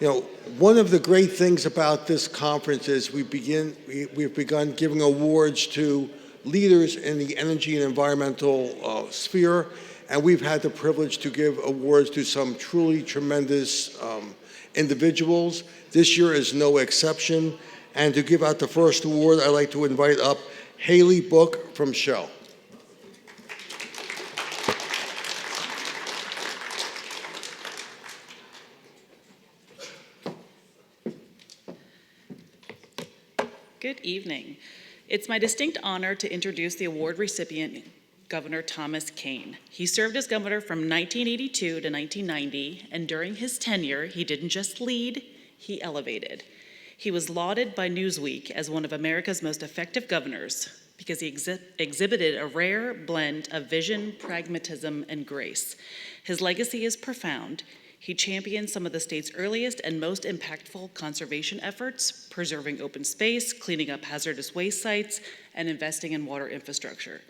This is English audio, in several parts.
One of the great things about this conference is we've begun giving awards to leaders in the energy and environmental sphere, and we've had the privilege to give awards to some truly tremendous individuals. This year is no exception. And to give out the first award, I'd like to invite up Haley Book from Shell. Good evening. It's my distinct honor to introduce the award recipient, Governor Thomas Kean. He served as governor from 1982 to 1990, and during his tenure, he didn't just lead, he elevated. He was lauded by Newsweek as one of America's most effective governors because he exhibited a rare blend of vision, pragmatism, and grace. His legacy is profound. He championed some of the state's earliest and most impactful conservation efforts, preserving open space, cleaning up hazardous waste sites, and investing in water infrastructure.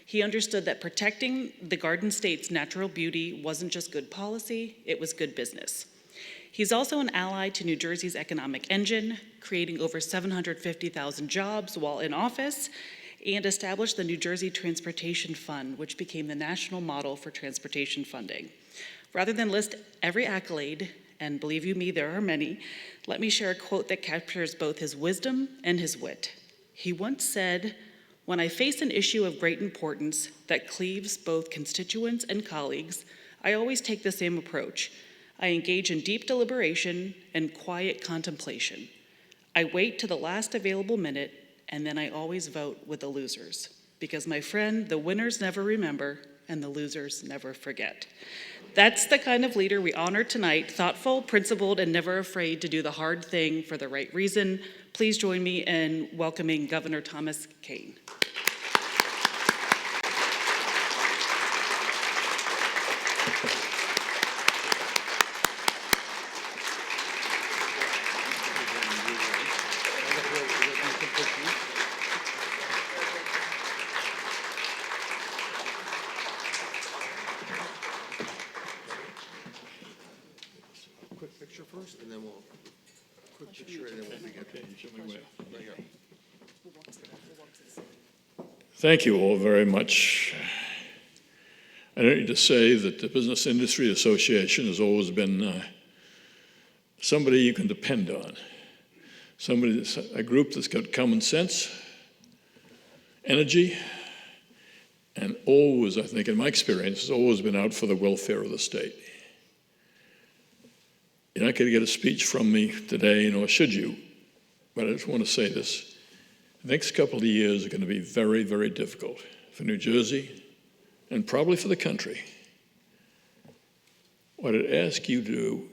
He understood that protecting the Garden State's natural beauty wasn't just good policy, it was good business. He's also an ally to New Jersey's economic engine, creating over 750,000 jobs while in office, and established the New Jersey Transportation Fund, which became the national model for transportation funding. Rather than list every accolade, and believe you me, there are many, let me share a quote that captures both his wisdom and his wit. He once said, "When I face an issue of great importance that cleaves both constituents and colleagues, I always take the same approach. I engage in deep deliberation and quiet contemplation. I wait to the last available minute, and then I always vote with the losers. Because, my friend, the winners never remember, and the losers never forget." That's the kind of leader we honor tonight, thoughtful, principled, and never afraid to do the hard thing for the right reason. Please join me in welcoming Governor Thomas Kean. First, and then we'll quick picture, and then we'll begin. Okay, show me where. Right here. Thank you all very much. I don't need to say that the Business Industry Association has always been somebody you can depend on, a group that's got common sense, energy, and always, I think, in my experience, has always been out for the welfare of the state. You're not going to get a speech from me today, nor should you, but I just want to say this. The next couple of years are going to be very, very difficult for New Jersey and probably for the country. What I'd ask you to do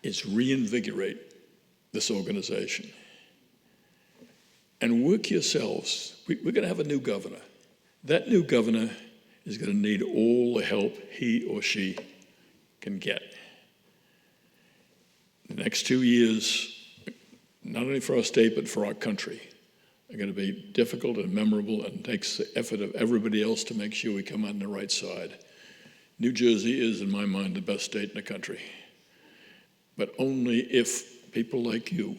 is reinvigorate this organization and work yourselves. We're going to have a new governor. That new governor is going to need all the help he or she can get. The next 2 years, not only for our state, but for our country, are going to be difficult and memorable, and takes the effort of everybody else to make sure we come out on the right side. New Jersey is, in my mind, the best state in the country. But only if people like you,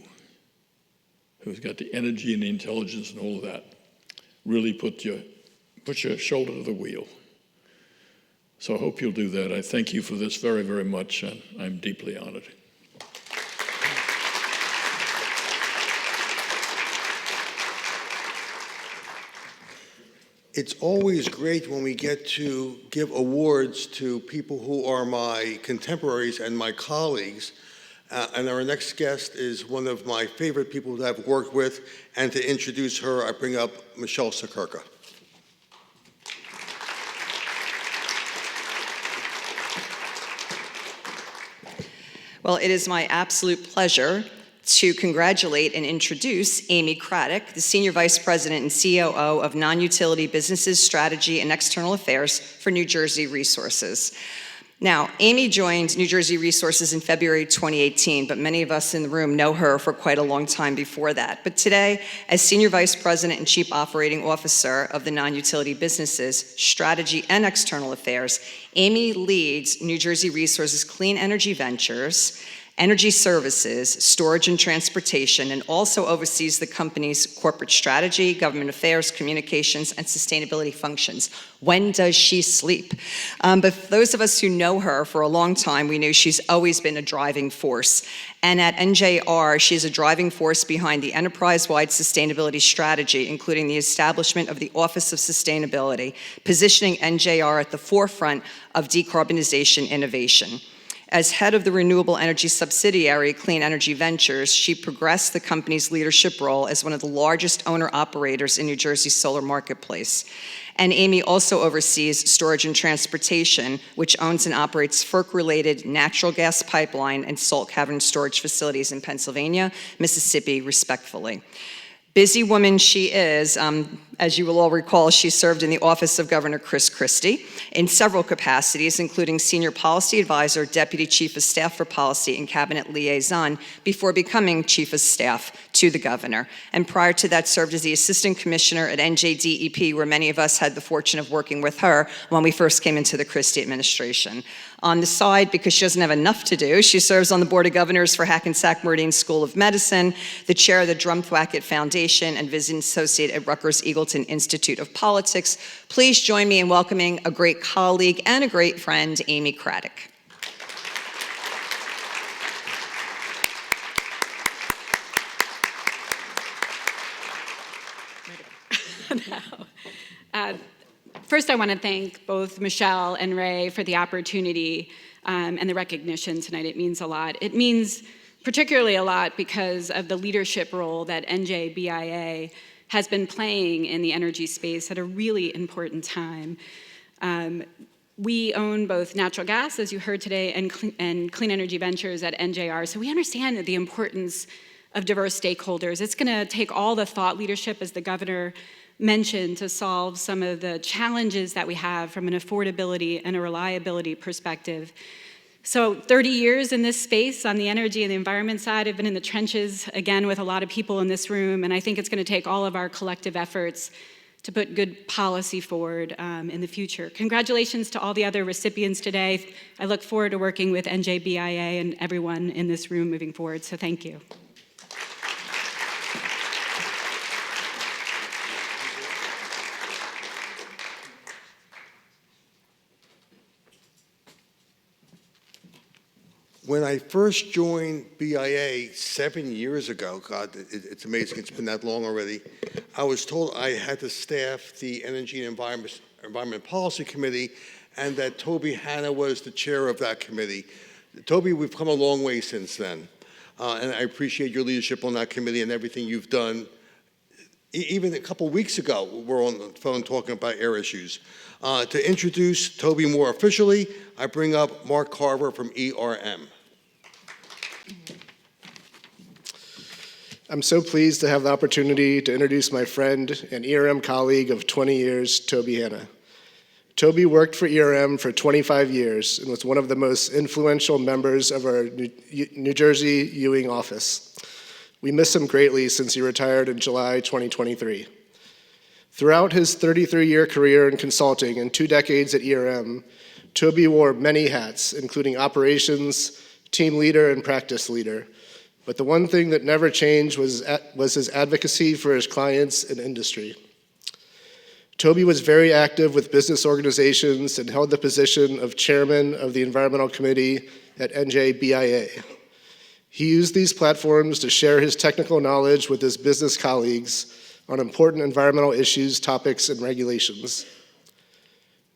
who's got the energy and the intelligence and all of that, really put your shoulder to the wheel. So I hope you'll do that. I thank you for this very, very much, and I'm deeply honored. It's always great when we get to give awards to people who are my contemporaries and my colleagues. And our next guest is one of my favorite people that I've worked with. And to introduce her, I bring up Michelle Sakurka. Well, it is my absolute pleasure to congratulate and introduce Amy Cradic, the Senior Vice President and COO of Non-Utility Businesses, Strategy, and External Affairs for New Jersey Resources. Now, Amy joined New Jersey Resources in February 2018, but many of us in the room know her for quite a long time before that. But today, as Senior Vice President and Chief Operating Officer of the Non-Utility Businesses, Strategy, and External Affairs, Amy leads New Jersey Resources Clean Energy Ventures energy services, storage and transportation, and also oversees the company's corporate strategy, government affairs, communications, and sustainability functions. When does she sleep? But for those of us who know her for a long time, we know she's always been a driving force. And at NJR, she's a driving force behind the enterprise-wide sustainability strategy, including the establishment of the Office of Sustainability, positioning NJR at the forefront of decarbonization innovation. As head of the renewable energy subsidiary, Clean Energy Ventures, she progressed the company's leadership role as one of the largest owner-operators in New Jersey's solar marketplace. And Amy also oversees storage and transportation, which owns and operates FERC-related natural gas pipeline and salt cavern storage facilities in Pennsylvania, Mississippi, respectively. Busy woman she is. As you will all recall, she served in the office of Governor Chris Christie in several capacities, including Senior Policy Advisor, Deputy Chief of Staff for Policy, and Cabinet Liaison, before becoming Chief of Staff to the Governor. And prior to that, served as the Assistant Commissioner at NJDEP, where many of us had the fortune of working with her when we first came into the Christie administration. On the side, because she doesn't have enough to do, she serves on the Board of Governors for Hackensack Meridian School of Medicine, the chair of the Drumthwacket Foundation, and visiting associate at Rutgers-Eagleton Institute of Politics. Please join me in welcoming a great colleague and a great friend, Amy Cradic. First, I want to thank both Michelle and Ray for the opportunity and the recognition tonight. It means a lot. It means particularly a lot because of the leadership role that NJBIA has been playing in the energy space at a really important time. We own both natural gas, as you heard today, and Clean Energy Ventures at NJR, so we understand the importance of diverse stakeholders. It's going to take all the thought leadership, as the governor mentioned, to solve some of the challenges that we have from an affordability and a reliability perspective. So 30 years in this space on the energy and the environment side. I've been in the trenches, again, with a lot of people in this room, and I think it's going to take all of our collective efforts to put good policy forward in the future. Congratulations to all the other recipients today. I look forward to working with NJBIA and everyone in this room moving forward, so thank you. When I first joined BIA 7 years ago, God, it's amazing, it's been that long already, I was told I had to staff the Energy and Environment Policy Committee, and that Toby Hanna was the chair of that committee. Toby, we've come a long way since then, and I appreciate your leadership on that committee and everything you've done. Even a couple weeks ago, we're on the phone talking about air issues. To introduce Toby more officially, I bring up Mark Carver from ERM. I'm so pleased to have the opportunity to introduce my friend and ERM colleague of 20 years, Toby Hanna. Toby worked for ERM for 25 years and was one of the most influential members of our New Jersey Ewing office. We miss him greatly since he retired in July 2023. Throughout his 33-year career in consulting and 2 decades at ERM, Toby wore many hats, including operations, team leader, and practice leader. But the one thing that never changed was his advocacy for his clients and industry. Toby was very active with business organizations and held the position of chairman of the Environmental Committee at NJBIA. He used these platforms to share his technical knowledge with his business colleagues on important environmental issues, topics, and regulations.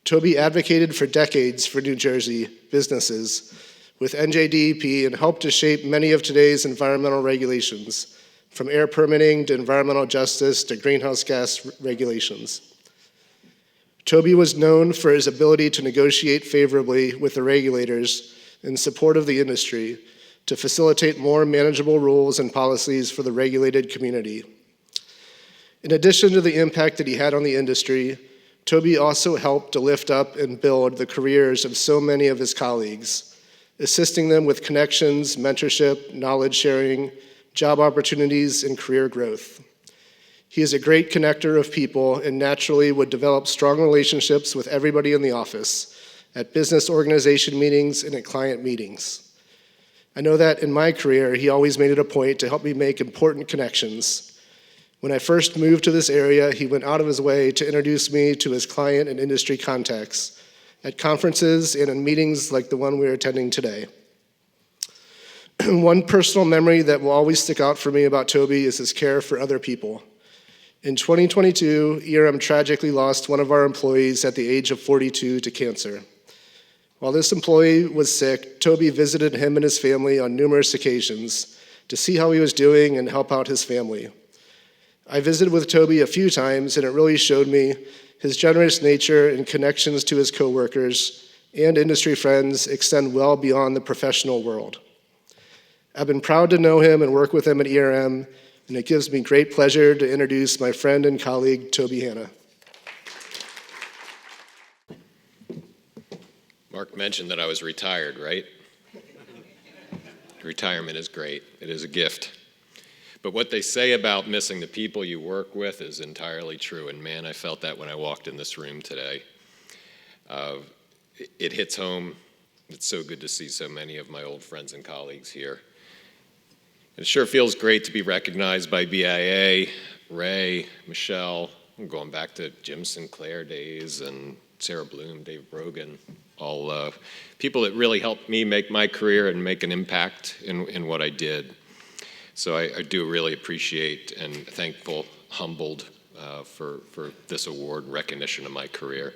Toby advocated for decades for New Jersey businesses with NJDEP and helped to shape many of today's environmental regulations, from air permitting to environmental justice to greenhouse gas regulations. Toby was known for his ability to negotiate favorably with the regulators in support of the industry to facilitate more manageable rules and policies for the regulated community. In addition to the impact that he had on the industry, Toby also helped to lift up and build the careers of so many of his colleagues, assisting them with connections, mentorship, knowledge sharing, job opportunities, and career growth. He is a great connector of people and naturally would develop strong relationships with everybody in the office, at business organization meetings and at client meetings. I know that in my career, he always made it a point to help me make important connections. When I first moved to this area, he went out of his way to introduce me to his client and industry contacts at conferences and in meetings like the one we're attending today. One personal memory that will always stick out for me about Toby is his care for other people. In 2022, tragically lost one of our employees at the age of 42 to cancer. While this employee was sick, Toby visited him and his family on numerous occasions to see how he was doing and help out his family. I visited with Toby a few times, and it really showed me his generous nature and connections to his coworkers and industry friends extend well beyond the professional world. I've been proud to know him and work with him at ERM, and it gives me great pleasure to introduce my friend and colleague, Toby Hanna. Mark mentioned that I was retired, right? Retirement is great. It is a gift. But what they say about missing the people you work with is entirely true, and man, I felt that when I walked in this room today. It hits home. It's so good to see so many of my old friends and colleagues here. It sure feels great to be recognized by BIA, Ray, Michelle. I'm going back to Jim Sinclair days and Sarah Bloom, Dave Brogan, all people that really helped me make my career and make an impact in what I did. So I do really appreciate and thankful, humbled for this award and recognition of my career.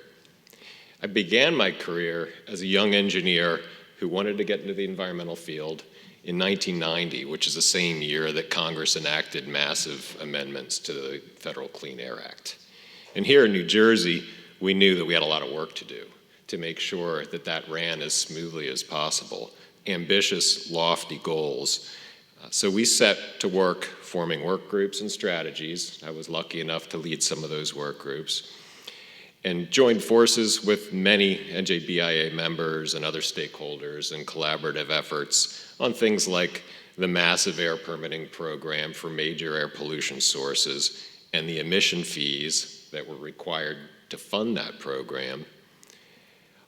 I began my career as a young engineer who wanted to get into the environmental field in 1990, which is the same year that Congress enacted massive amendments to the Federal Clean Air Act. And here in New Jersey, we knew that we had a lot of work to do to make sure that that ran as smoothly as possible. Ambitious, lofty goals. So we set to work forming work groups and strategies. I was lucky enough to lead some of those work groups and joined forces with many NJBIA members and other stakeholders in collaborative efforts on things like the massive air permitting program for major air pollution sources and the emission fees that were required to fund that program,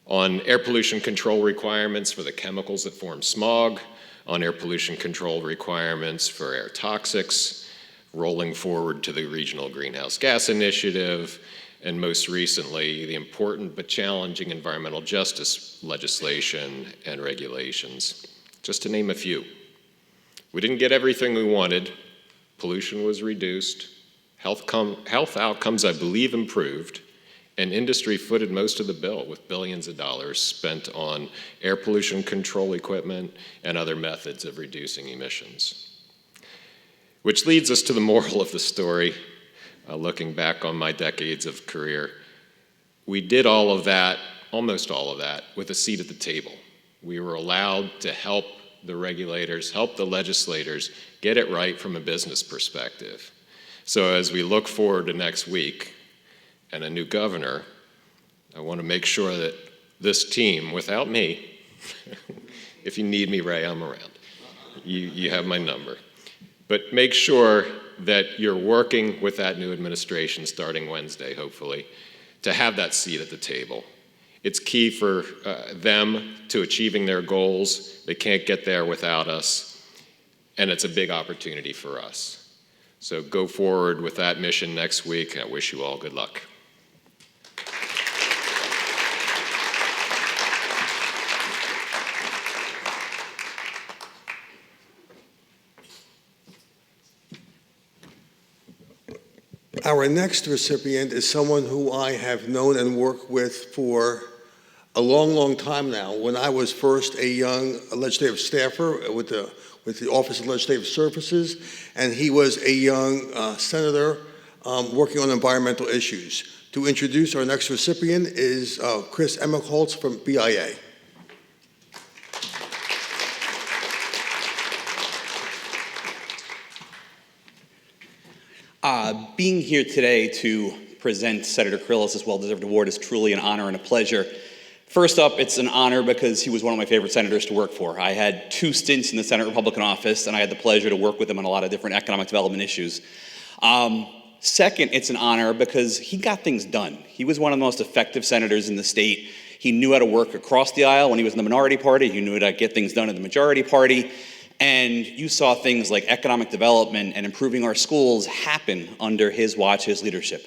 on air pollution control requirements for the chemicals that form smog, on air pollution control requirements for air toxics, rolling forward to the Regional Greenhouse Gas Initiative, and most recently, the important but challenging environmental justice legislation and regulations, just to name a few. We didn't get everything we wanted. Pollution was reduced, health outcomes, I believe, improved, and industry footed most of the bill with billions of dollars spent on air pollution control equipment and other methods of reducing emissions. Which leads us to the moral of the story. Looking back on my decades of career, we did all of that, almost all of that, with a seat at the table. We were allowed to help the regulators, help the legislators get it right from a business perspective. So as we look forward to next week and a new governor, I want to make sure that this team, without me, if you need me, Ray, I'm around. You have my number. But make sure that you're working with that new administration starting Wednesday, hopefully, to have that seat at the table. It's key for them to achieving their goals. They can't get there without us, and it's a big opportunity for us. So go forward with that mission next week, and I wish you all good luck. Our next recipient is someone who I have known and worked with for a long, long time now. When I was first a young legislative staffer with the Office of Legislative Services, and he was a young senator working on environmental issues. To introduce our next recipient is Chris Emmerholz from BIA. Being here today to present Senator Kyrillos' this well-deserved award is truly an honor and a pleasure. First up, it's an honor because he was one of my favorite senators to work for. I had 2 stints in the Senate Republican office, and I had the pleasure to work with him on a lot of different economic development issues. Second, it's an honor because he got things done. He was one of the most effective senators in the state. He knew how to work across the aisle when he was in the minority party. He knew how to get things done in the majority party. And you saw things like economic development and improving our schools happen under his watch, his leadership.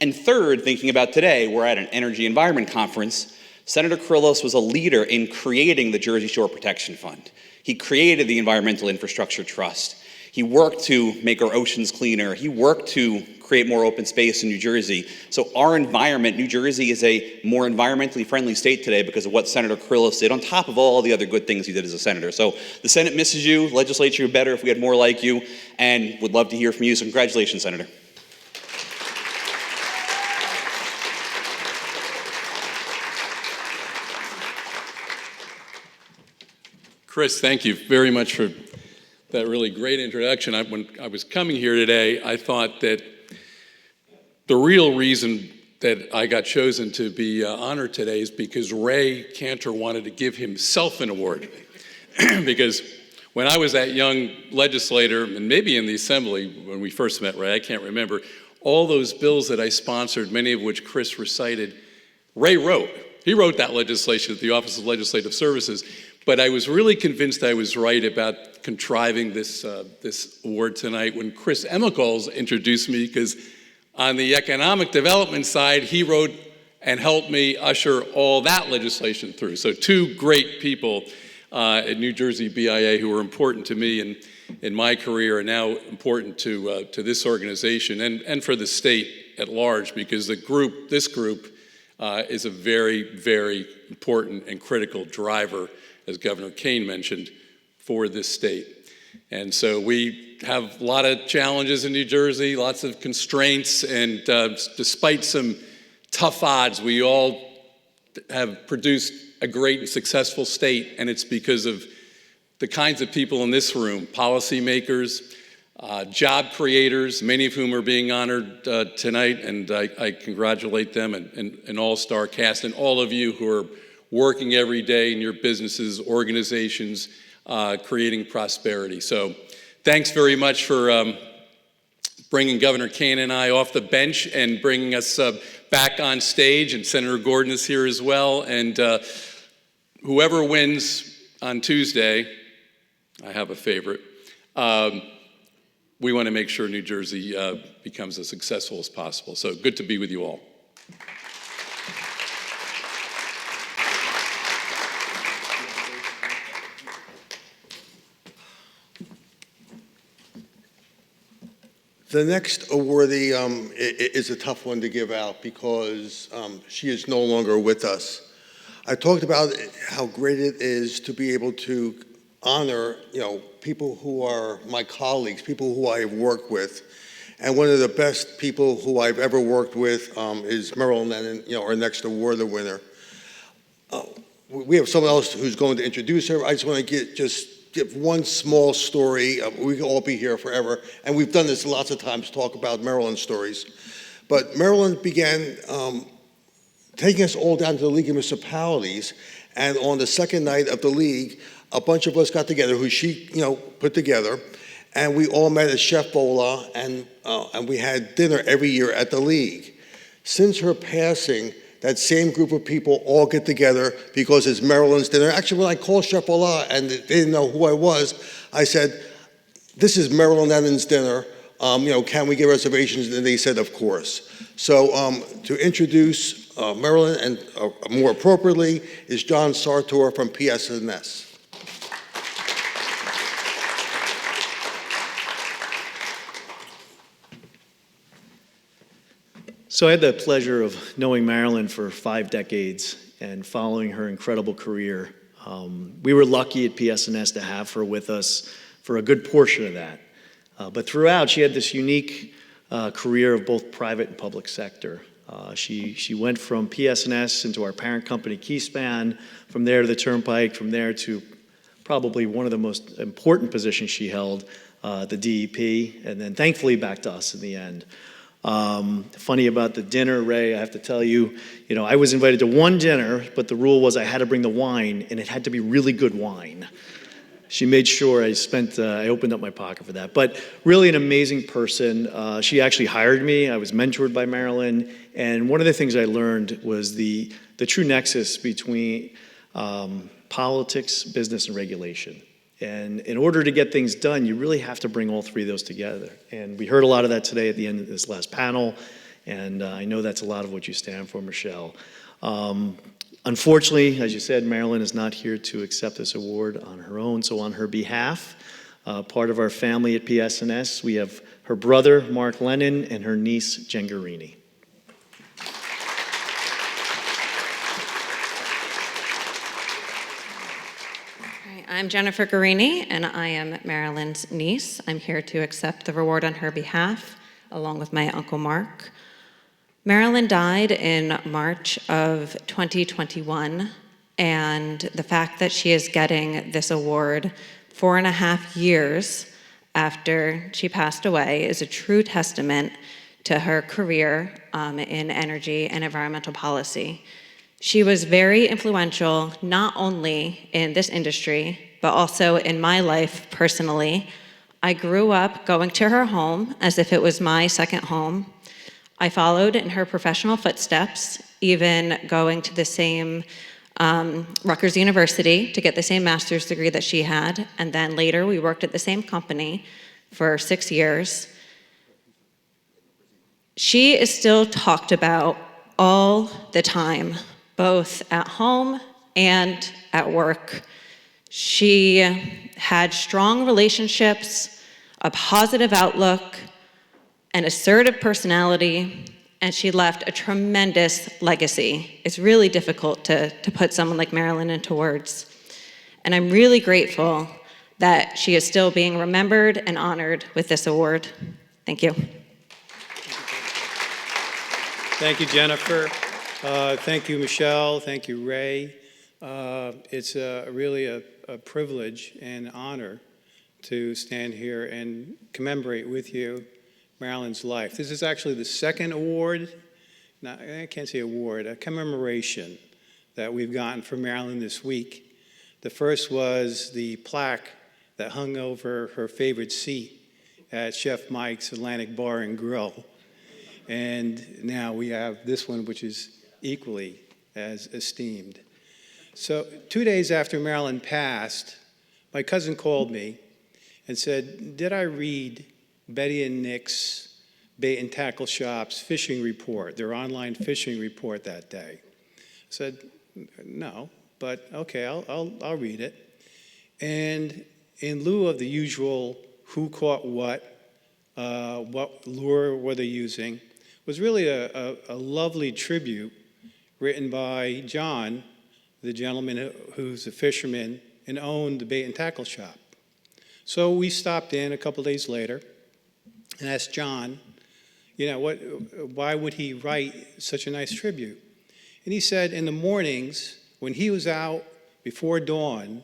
And third, thinking about today, we're at an energy environment conference. Senator Kyrillos was a leader in creating the Jersey Shore Protection Fund. He created the Environmental Infrastructure Trust. He worked to make our oceans cleaner. He worked to create more open space in New Jersey. So our environment, New Jersey is a more environmentally friendly state today because of what Senator Kyrillos did, on top of all the other good things he did as a senator. So the Senate misses you, legislature better if we had more like you, and would love to hear from you. So congratulations, Senator. Chris, thank you very much for that really great introduction. When I was coming here today, I thought that the real reason that I got chosen to be honored today is because Ray Cantor wanted to give himself an award. Because when I was that young legislator, and maybe in the assembly when we first met Ray, I can't remember, all those bills that I sponsored, many of which Chris recited, Ray wrote. He wrote that legislation at the Office of Legislative Services. But I was really convinced I was right about contriving this award tonight when Chris Emichols introduced me, because on the economic development side, he wrote and helped me usher all that legislation through. So two great people at NJBIA who were important to me in my career are now important to this organization and for the state at large, because this group is a very, very important and critical driver, as Governor Kean mentioned, for this state. And so we have a lot of challenges in New Jersey, lots of constraints, and despite some tough odds, we all have produced a great and successful state, and it's because of the kinds of people in this room, policymakers, job creators, many of whom are being honored tonight, and I congratulate them, and an all-star cast, and all of you who are working every day in your businesses, organizations, creating prosperity. So thanks very much for bringing Governor Kean and I off the bench and bringing us back on stage, and Senator Gordon is here as well. And whoever wins on Tuesday, I have a favorite, we want to make sure New Jersey becomes as successful as possible. So good to be with you all. The next awardee is a tough one to give out because she is no longer with us. I talked about how great it is to be able to honor, people who are my colleagues, people who I have worked with. And one of the best people who I've ever worked with is Marilyn, Lennon, our next award winner. We have someone else who's going to introduce her. I just want to give one small story. We can all be here forever, and we've done this lots of times, talk about Marilyn stories. But Marilyn began taking us all down to the League of Municipalities, and on the second night of the League, a bunch of us got together, who she put together, and we all met at Chef Bola, and we had dinner every year at the League. Since her passing, that same group of people all get together because it's Marilyn's dinner. Actually, when I called Chef Bola and they didn't know who I was, I said, "This is Marilyn Lennon's dinner. Can we get reservations?" And they said, "Of course." So to introduce Marilyn, and more appropriately, is John Sartor from PS&S. So I had the pleasure of knowing Marilyn for 5 decades and following her incredible career. We were lucky at PS&S to have her with us for a good portion of that. But throughout, she had this unique career of both private and public sector. She went from PS&S into our parent company, Keyspan, from there to the Turnpike, from there to probably one of the most important positions she held, the DEP, and then thankfully back to us in the end. Funny about the dinner, Ray, I have to tell you, I was invited to one dinner, but the rule was I had to bring the wine, and it had to be really good wine. she made sure I opened up my pocket for that. But really an amazing person. She actually hired me. I was mentored by Marilyn. And one of the things I learned was the true nexus between politics, business, and regulation. And in order to get things done, you really have to bring all three of those together. And we heard a lot of that today at the end of this last panel. And I know that's a lot of what you stand for, Michelle. Unfortunately, as you said, Marilyn is not here to accept this award on her own. So on her behalf, part of our family at PSNS, we have her brother, Mark Lennon, and her niece, Jen Guarini. I'm Jennifer Guarini, and I am Marilyn's niece. I'm here to accept the reward on her behalf, along with my Uncle Mark. Marilyn died in March of 2021, and the fact that she is getting this award 4.5 years after she passed away is a true testament to her career in energy and environmental policy. She was very influential, not only in this industry, but also in my life personally. I grew up going to her home as if it was my second home. I followed in her professional footsteps, even going to the same Rutgers University to get the same master's degree that she had. And then later we worked at the same company for 6 years. She is still talked about all the time, both at home and at work. She had strong relationships, a positive outlook, an assertive personality, and she left a tremendous legacy. It's really difficult to put someone like Marilyn into words. And I'm really grateful that she is still being remembered and honored with this award. Thank you. Thank you, Jennifer. Thank you, Michelle. Thank you, Ray. It's really a privilege and honor to stand here and commemorate with you Marilyn's life. This is actually the second award, I can't say award, a commemoration that we've gotten from Marilyn this week. The first was the plaque that hung over her favorite seat at Chef Mike's Atlantic Bar and Grill. And now we have this one, which is equally as esteemed. So 2 days after Marilyn passed, my cousin called me and said, did I read Betty and Nick's Bait and Tackle Shop's fishing report, their online fishing report that day? I said, no, but okay, I'll read it. And in lieu of the usual who caught what lure were they using, was really a lovely tribute written by John, the gentleman who's a fisherman and owned the Bait and Tackle Shop. So we stopped in a couple days later and asked John, why would he write such a nice tribute? And he said in the mornings, when he was out before dawn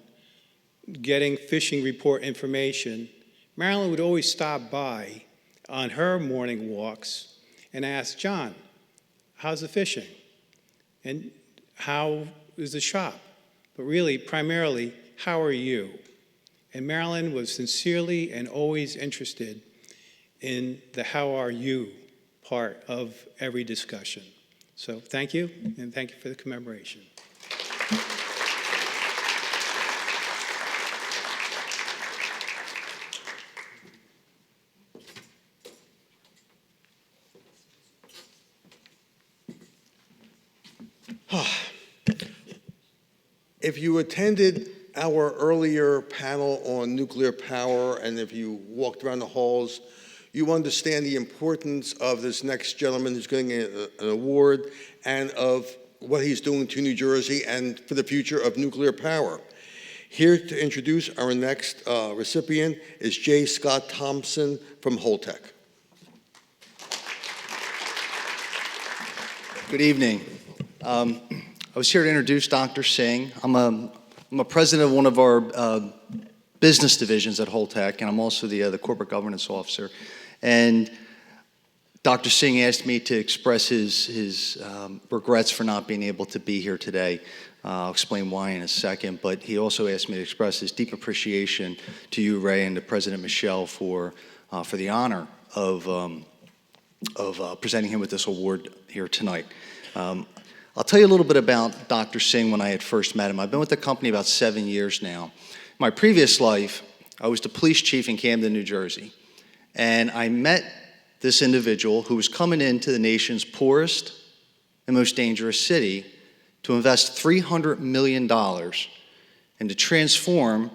getting fishing report information, Marilyn would always stop by on her morning walks and ask John, how's the fishing? And how is the shop? But really, primarily, how are you? And Marilyn was sincerely and always interested in the how are you part of every discussion. So thank you, and thank you for the commemoration. If you attended our earlier panel on nuclear power, and if you walked around the halls, you understand the importance of this next gentleman who's getting an award and of what he's doing to New Jersey and for the future of nuclear power. Here to introduce our next recipient is J. Scott Thompson from Holtec. Good evening. I was here to introduce Dr. Singh. I'm a president of one of our business divisions at Holtec, and I'm also the corporate governance officer. And Dr. Singh asked me to express his regrets for not being able to be here today. I'll explain why in a second, but he also asked me to express his deep appreciation to you, Ray, and to President Michelle for the honor of presenting him with this award here tonight. I'll tell you a little bit about Dr. Singh when I had first met him. I've been with the company about 7 years now. In my previous life, I was the police chief in Camden, New Jersey, and I met this individual who was coming into the nation's poorest and most dangerous city to invest $300 million and to transform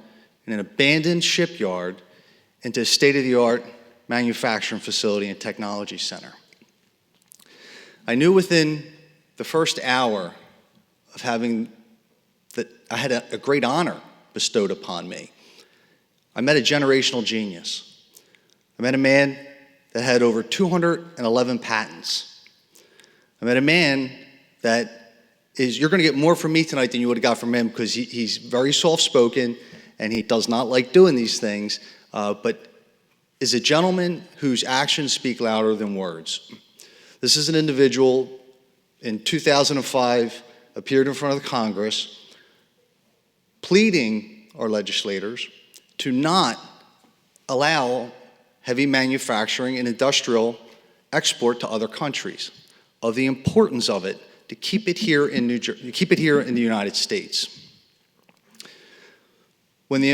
an abandoned shipyard into a state-of-the-art manufacturing facility and technology center. I knew within the first hour of having that I had a great honor bestowed upon me. I met a generational genius. I met a man that had over 211 patents. I met a man that you're going to get more from me tonight than you would have got from him, because he's very soft-spoken and he does not like doing these things, but is a gentleman whose actions speak louder than words. This is an individual in 2005 appeared in front of the Congress pleading our legislators to not allow heavy manufacturing and industrial export to other countries, of the importance of it to keep it here in the United States. When he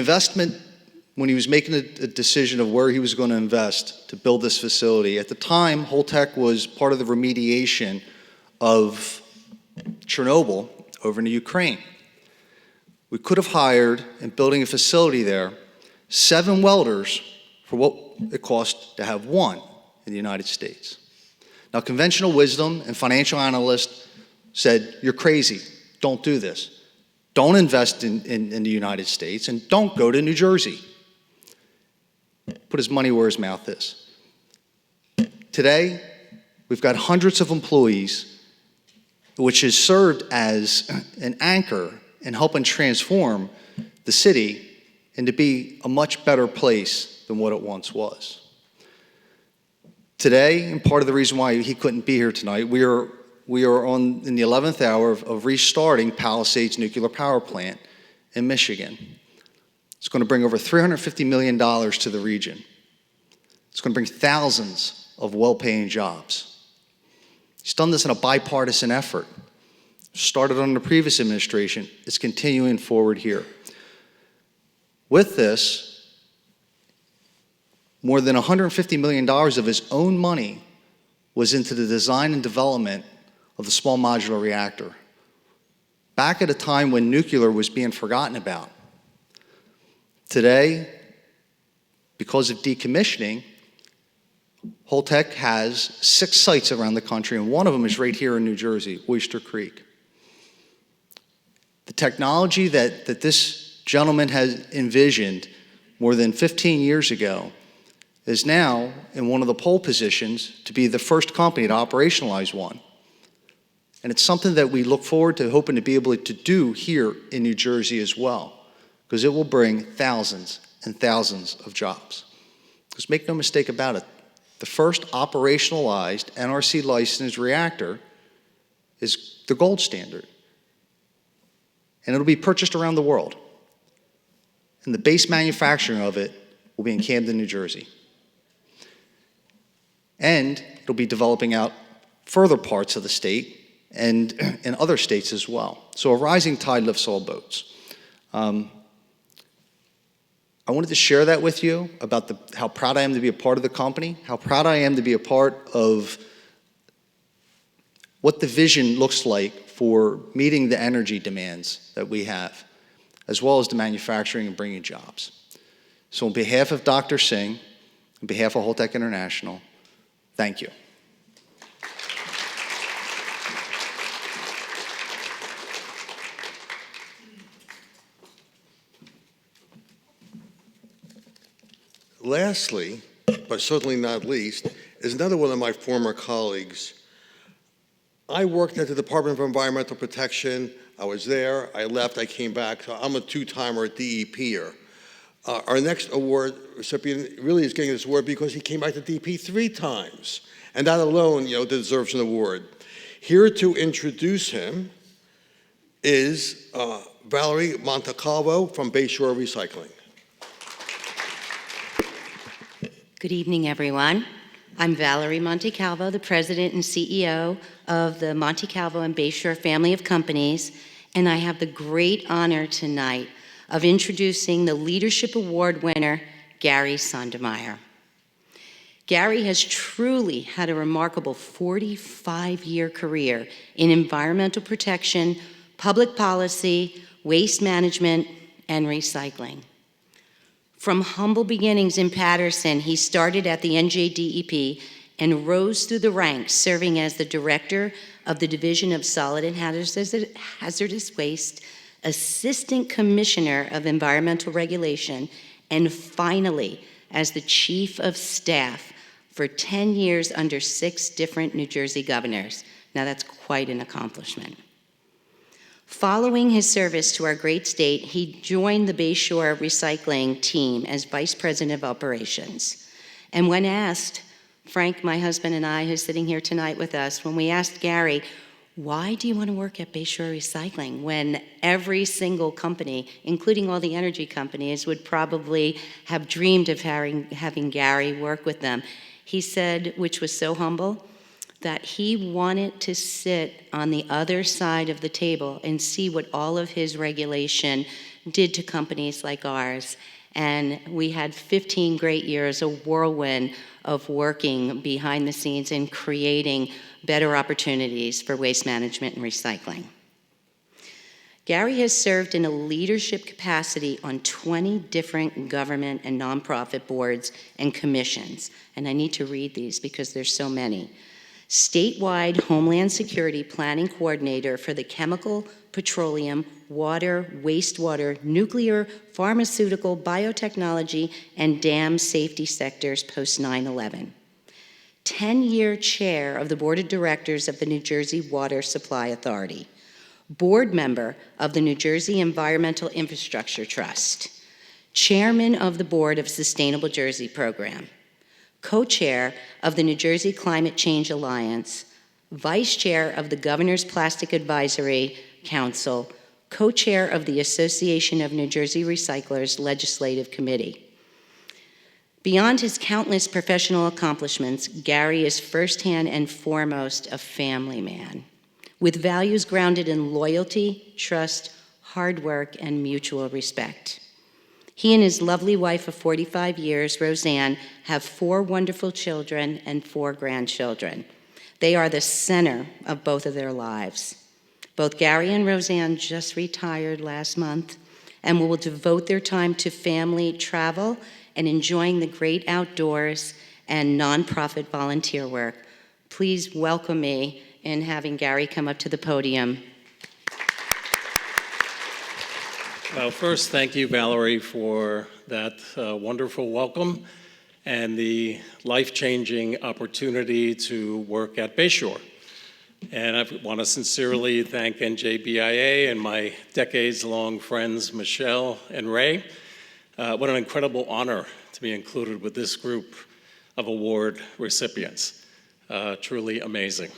was making a decision of where he was going to invest to build this facility, at the time, Holtec was part of the remediation of Chernobyl over in the Ukraine. We could have hired, in building a facility there, 7 welders for what it cost to have 1 in the United States. Now, conventional wisdom and financial analysts said, you're crazy, don't do this. Don't invest in the United States, and don't go to New Jersey. Put his money where his mouth is. Today, we've got hundreds of employees, which has served as an anchor in helping transform the city into be a much better place than what it once was. Today, and part of the reason why he couldn't be here tonight, we are in the 11th hour of restarting Palisades Nuclear Power Plant in Michigan. It's going to bring over $350 million to the region. It's going to bring thousands of well-paying jobs. He's done this in a bipartisan effort. Started under the previous administration. It's continuing forward here. With this, more than $150 million of his own money was into the design and development of the small modular reactor, back at a time when nuclear was being forgotten about. Today, because of decommissioning, Holtec has 6 sites around the country, and one of them is right here in New Jersey, Oyster Creek. The technology that this gentleman has envisioned more than 15 years ago is now in one of the pole positions to be the first company to operationalize one. And it's something that we look forward to hoping to be able to do here in New Jersey as well, because it will bring thousands and thousands of jobs. Because make no mistake about it, the first operationalized NRC licensed reactor is the gold standard. And it'll be purchased around the world. And the base manufacturing of it will be in Camden, New Jersey. And it'll be developing out further parts of the state and in other states as well. So a rising tide lifts all boats. I wanted to share that with you about how proud I am to be a part of the company, how proud I am to be a part of what the vision looks like for meeting the energy demands that we have, as well as the manufacturing and bringing jobs. So on behalf of Dr. Singh, on behalf of Holtec International, thank you. Lastly, but certainly not least, is another one of my former colleagues. I worked at the Department of Environmental Protection. I was there, I left, I came back, so I'm a 2-timer DEPer. Our next award recipient really is getting this award because he came back to DP 3 times. And that alone, deserves an award. Here to introduce him is Valerie Montecalvo from Bayshore Recycling. Good evening, everyone. I'm Valerie Montecalvo, the president and CEO of the Montecalvo and Bayshore family of companies, and I have the great honor tonight of introducing the Leadership Award winner, Gary Sondermeyer. Gary has truly had a remarkable 45-year career in environmental protection, public policy, waste management, and recycling. From humble beginnings in Patterson, he started at the NJBIA and rose through the ranks, serving as the director of the Division of Solid and Hazardous Waste, assistant commissioner of environmental regulation, and finally, as the chief of staff for 10 years under 6 different New Jersey governors. Now that's quite an accomplishment. Following his service to our great state, he joined the Bayshore Recycling team as Vice President of Operations. And when asked, Frank, my husband, and I, who's sitting here tonight with us, when we asked Gary, why do you want to work at Bayshore Recycling when every single company, including all the energy companies, would probably have dreamed of having Gary work with them? He said, which was so humble, that he wanted to sit on the other side of the table and see what all of his regulation did to companies like ours. And we had 15 great years, a whirlwind of working behind the scenes and creating better opportunities for waste management and recycling. Gary has served in a leadership capacity on 20 different government and nonprofit boards and commissions. And I need to read these because there's so many. Statewide Homeland Security Planning Coordinator for the Chemical, Petroleum, Water, Wastewater, Nuclear, Pharmaceutical, Biotechnology, and Dam Safety sectors post 9/11. 10-year chair of the Board of Directors of the New Jersey Water Supply Authority. Board member of the New Jersey Environmental Infrastructure Trust. Chairman of the Board of Sustainable Jersey Program. Co-chair of the New Jersey Climate Change Alliance, vice chair of the Governor's Plastic Advisory Council, co-chair of the Association of New Jersey Recyclers Legislative Committee. Beyond his countless professional accomplishments, Gary is firsthand and foremost a family man, with values grounded in loyalty, trust, hard work, and mutual respect. He and his lovely wife of 45 years, Roseanne, have 4 wonderful children and 4 grandchildren. They are the center of both of their lives. Both Gary and Roseanne just retired last month and will devote their time to family travel and enjoying the great outdoors and nonprofit volunteer work. Please welcome me in having Gary come up to the podium. Well, first, thank you, Valerie, for that wonderful welcome and the life-changing opportunity to work at Bayshore. And I want to sincerely thank NJBIA and my decades-long friends, Michelle and Ray. What an incredible honor to be included with this group of award recipients. Truly amazing.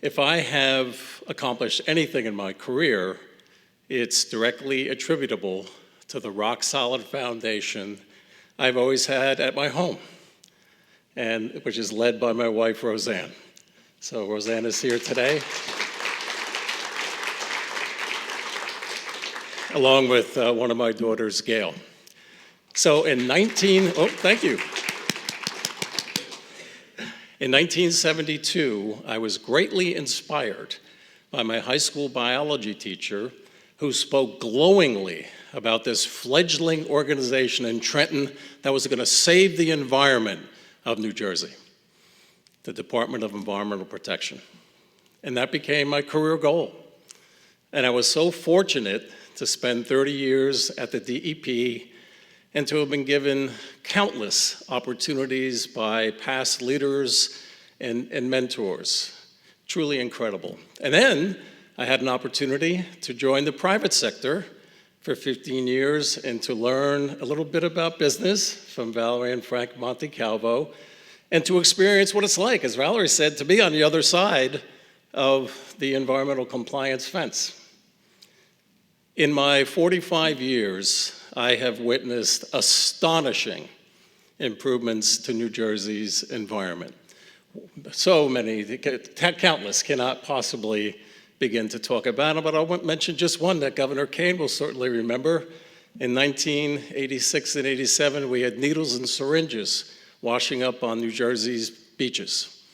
If I have accomplished anything in my career, it's directly attributable to the rock-solid foundation I've always had at my home, and which is led by my wife, Roseanne. So Roseanne is here today, along with one of my daughters, Gail. So in 1972, I was greatly inspired by my high school biology teacher, who spoke glowingly about this fledgling organization in Trenton that was going to save the environment of New Jersey, the Department of Environmental Protection. And that became my career goal. And I was so fortunate to spend 30 years at the DEP and to have been given countless opportunities by past leaders and mentors. Truly incredible. And then I had an opportunity to join the private sector for 15 years and to learn a little bit about business from Valerie and Frank Montecalvo, and to experience what it's like, as Valerie said, to be on the other side of the environmental compliance fence. In my 45 years, I have witnessed astonishing improvements to New Jersey's environment. So many, countless, cannot possibly begin to talk about them, but I'll mention just one that Governor Kean will certainly remember. In 1986 and 87, we had needles and syringes washing up on New Jersey's beaches.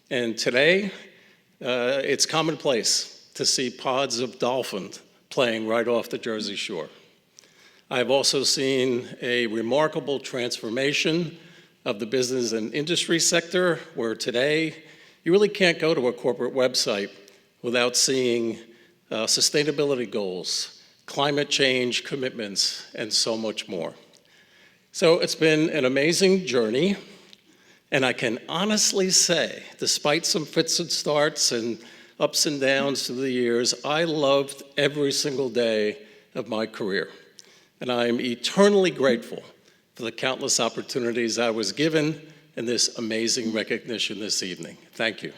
And today, it's commonplace to see pods of dolphins playing right off the Jersey shore. I've also seen a remarkable transformation of the business and industry sector, where today you really can't go to a corporate website without seeing sustainability goals, climate change commitments, and so much more. So it's been an amazing journey, and I can honestly say, despite some fits and starts and ups and downs through the years, I loved every single day of my career. And I'm eternally grateful for the countless opportunities I was given in this amazing recognition this evening. Thank you.